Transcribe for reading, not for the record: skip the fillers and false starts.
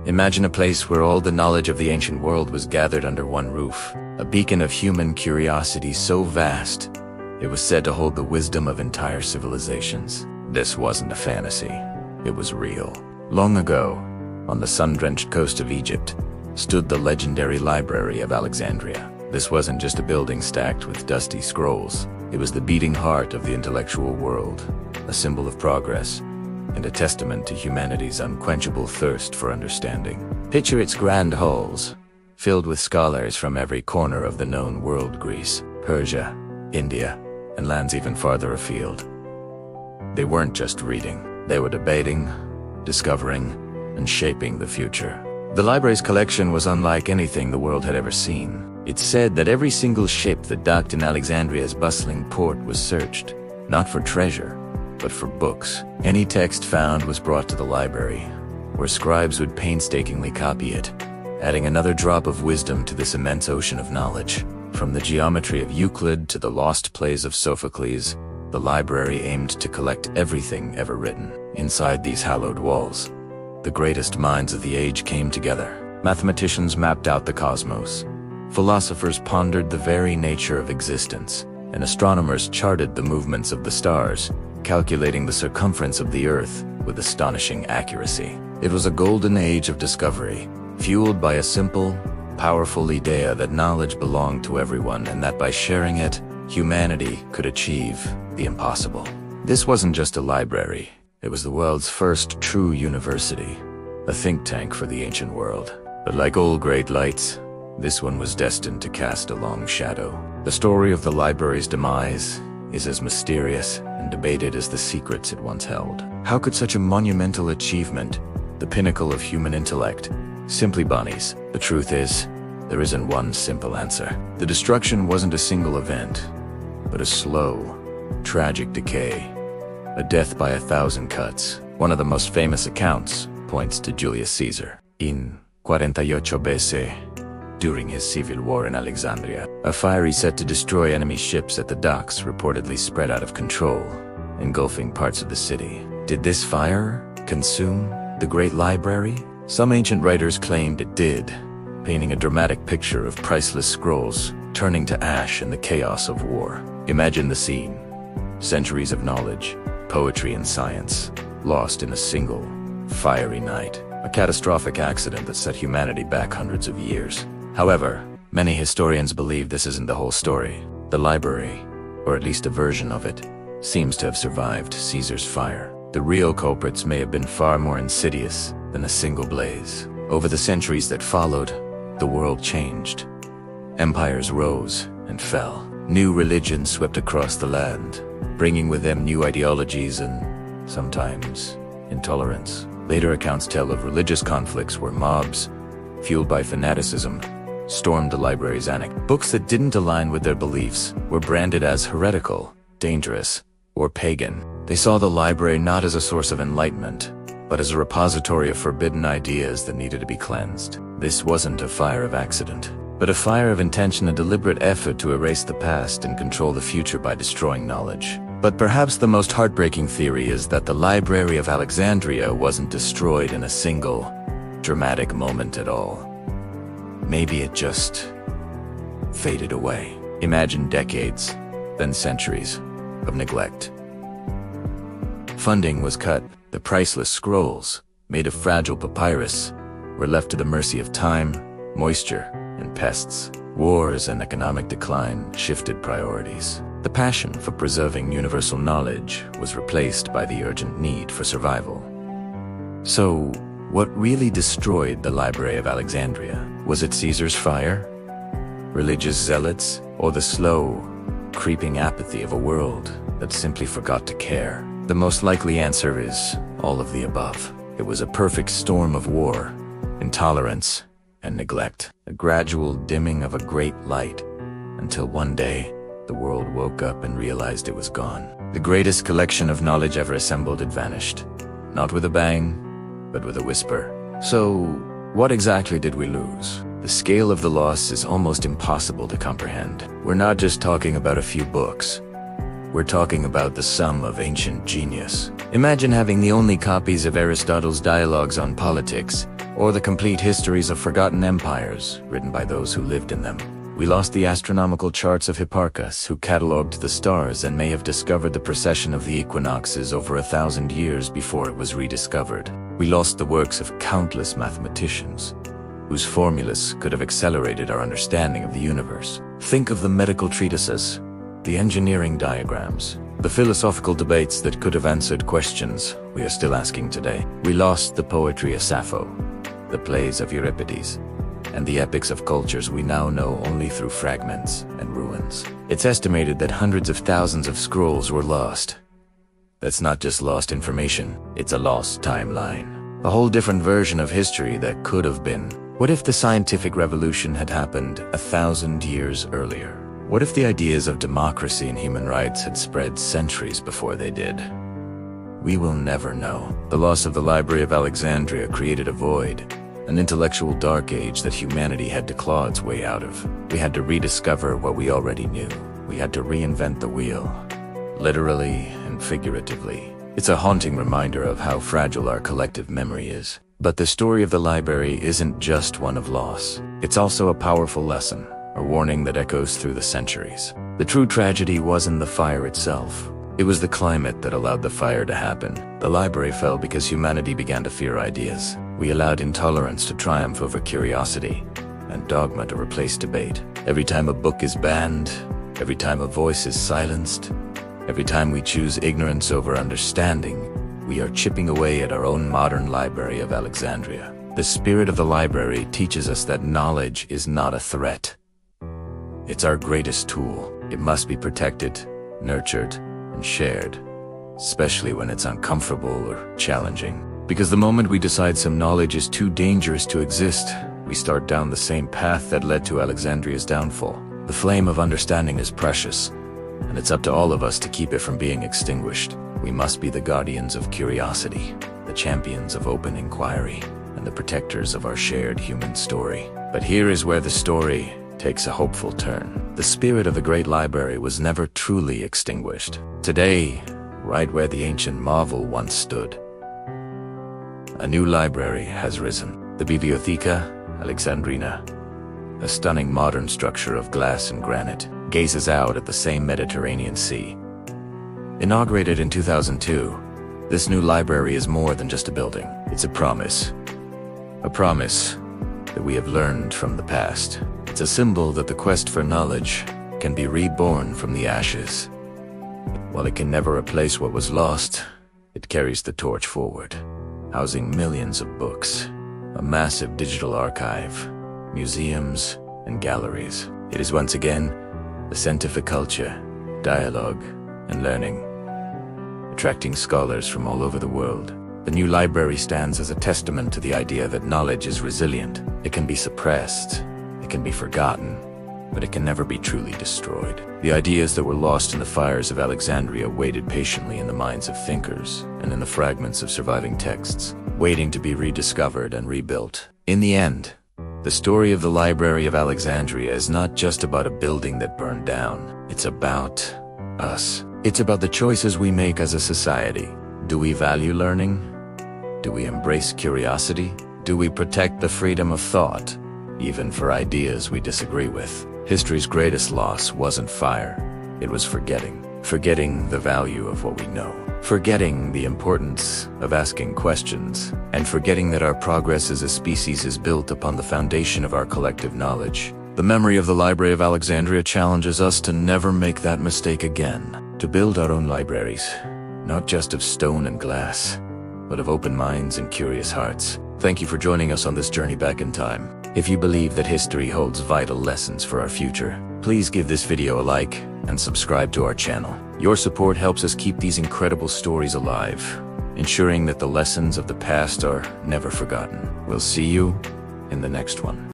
Imagine a place where all the knowledge of the ancient world was gathered under one roof, a beacon of human curiosity so vast, it was said to hold the wisdom of entire civilizations. This wasn't a fantasy, it was real. Long ago, on the sun-drenched coast of Egypt, stood the legendary Library of Alexandria. This wasn't just a building stacked with dusty scrolls. It was the beating heart of the intellectual world, a symbol of progress, and a testament to humanity's unquenchable thirst for understanding. Picture its grand halls, filled with scholars from every corner of the known world: Greece, Persia, India, and lands even farther afield. They weren't just reading, they were debating, discovering, and shaping the future. The library's collection was unlike anything the world had ever seen. It's said that every single ship that docked in Alexandria's bustling port was searched, not for treasure, but for books. Any text found was brought to the library, where scribes would painstakingly copy it, adding another drop of wisdom to this immense ocean of knowledge. From the geometry of Euclid to the lost plays of Sophocles, the library aimed to collect everything ever written. Inside these hallowed walls, the greatest minds of the age came together. Mathematicians mapped out the cosmos, philosophers pondered the very nature of existence, and astronomers charted the movements of the stars, calculating the circumference of the Earth with astonishing accuracy. It was a golden age of discovery, fueled by a simple, powerful idea that knowledge belonged to everyone and that by sharing it, humanity could achieve the impossible. This wasn't just a library, it was the world's first true university, a think tank for the ancient world. But like all great lights, this one was destined to cast a long shadow. The story of the library's demise is as mysterious and debated as the secrets it once held. How could such a monumental achievement, the pinnacle of human intellect, simply vanish? The truth is, there isn't one simple answer. The destruction wasn't a single event, but a slow, tragic decay. A death by 1,000 cuts. One of the most famous accounts points to Julius Caesar. In 48 BC, during his civil war in Alexandria, a fire he set to destroy enemy ships at the docks reportedly spread out of control, engulfing parts of the city. Did this fire consume the great library? Some ancient writers claimed it did, painting a dramatic picture of priceless scrolls turning to ash in the chaos of war. Imagine the scene. Centuries of knowledge, poetry and science, lost in a single, fiery night. A catastrophic accident that set humanity back hundreds of years. However, many historians believe this isn't the whole story. The library, or at least a version of it, seems to have survived Caesar's fire. The real culprits may have been far more insidious than a single blaze. Over the centuries that followed, the world changed. Empires rose and fell. New religions swept across the land, bringing with them new ideologies and, sometimes, intolerance. Later accounts tell of religious conflicts where mobs, fueled by fanaticism, stormed the library's annex. Books that didn't align with their beliefs were branded as heretical, dangerous, or pagan. They saw the library not as a source of enlightenment, but as a repository of forbidden ideas that needed to be cleansed. This wasn't a fire of accident, but a fire of intention, a deliberate effort to erase the past and control the future by destroying knowledge. But perhaps the most heartbreaking theory is that the Library of Alexandria wasn't destroyed in a single, dramatic moment at all. Maybe it just faded away. Imagine decades, then centuries, of neglect. Funding was cut. The priceless scrolls, made of fragile papyrus, were left to the mercy of time, moisture, and pests. Wars and economic decline shifted priorities. The passion for preserving universal knowledge was replaced by the urgent need for survival. So, what really destroyed the Library of Alexandria? Was it Caesar's fire, religious zealots, or the slow, creeping apathy of a world that simply forgot to care? The most likely answer is all of the above. It was a perfect storm of war, intolerance, and neglect. A gradual dimming of a great light, until one day, the world woke up and realized it was gone. The greatest collection of knowledge ever assembled had vanished. Not with a bang, but with a whisper. So, what exactly did we lose? The scale of the loss is almost impossible to comprehend. We're not just talking about a few books. We're talking about the sum of ancient genius. Imagine having the only copies of Aristotle's dialogues on politics, or the complete histories of forgotten empires, written by those who lived in them. We lost the astronomical charts of Hipparchus, who catalogued the stars and may have discovered the precession of the equinoxes over 1,000 years before it was rediscovered. We lost the works of countless mathematicians, whose formulas could have accelerated our understanding of the universe. Think of the medical treatises, the engineering diagrams, the philosophical debates that could have answered questions we are still asking today. We lost the poetry of Sappho, the plays of Euripides, and the epics of cultures we now know only through fragments and ruins. It's estimated that hundreds of thousands of scrolls were lost. That's not just lost information, it's a lost timeline. A whole different version of history that could have been. What if the scientific revolution had happened 1,000 years earlier? What if the ideas of democracy and human rights had spread centuries before they did? We will never know. The loss of the Library of Alexandria created a void, an intellectual dark age that humanity had to claw its way out of. We had to rediscover what we already knew. We had to reinvent the wheel, literally and figuratively. It's a haunting reminder of how fragile our collective memory is. But the story of the library isn't just one of loss. It's also a powerful lesson, a warning that echoes through the centuries. The true tragedy wasn't the fire itself. It was the climate that allowed the fire to happen. The library fell because humanity began to fear ideas. We allowed intolerance to triumph over curiosity, and dogma to replace debate. Every time a book is banned, every time a voice is silenced, every time we choose ignorance over understanding, we are chipping away at our own modern Library of Alexandria. The spirit of the library teaches us that knowledge is not a threat. It's our greatest tool. It must be protected, nurtured, and shared, especially when it's uncomfortable or challenging. Because the moment we decide some knowledge is too dangerous to exist, we start down the same path that led to Alexandria's downfall. The flame of understanding is precious, and it's up to all of us to keep it from being extinguished. We must be the guardians of curiosity, the champions of open inquiry, and the protectors of our shared human story. But here is where the story takes a hopeful turn. The spirit of the great library was never truly extinguished. Today, right where the ancient marvel once stood, a new library has risen. The Bibliotheca Alexandrina, a stunning modern structure of glass and granite, gazes out at the same Mediterranean Sea. Inaugurated in 2002, this new library is more than just a building. It's a promise that we have learned from the past. It's a symbol that the quest for knowledge can be reborn from the ashes. While it can never replace what was lost, it carries the torch forward, housing millions of books, a massive digital archive, museums, and galleries. It is once again a center for culture, dialogue, and learning, attracting scholars from all over the world. The new library stands as a testament to the idea that knowledge is resilient. It can be suppressed, it can be forgotten, but it can never be truly destroyed. The ideas that were lost in the fires of Alexandria waited patiently in the minds of thinkers and in the fragments of surviving texts, waiting to be rediscovered and rebuilt. In the end, the story of the Library of Alexandria is not just about a building that burned down. It's about us. It's about the choices we make as a society. Do we value learning? Do we embrace curiosity? Do we protect the freedom of thought, even for ideas we disagree with? History's greatest loss wasn't fire, it was forgetting. Forgetting the value of what we know. Forgetting the importance of asking questions. And forgetting that our progress as a species is built upon the foundation of our collective knowledge. The memory of the Library of Alexandria challenges us to never make that mistake again. To build our own libraries, not just of stone and glass, but of open minds and curious hearts. Thank you for joining us on this journey back in time. If you believe that history holds vital lessons for our future, please give this video a like and subscribe to our channel. Your support helps us keep these incredible stories alive, ensuring that the lessons of the past are never forgotten. We'll see you in the next one.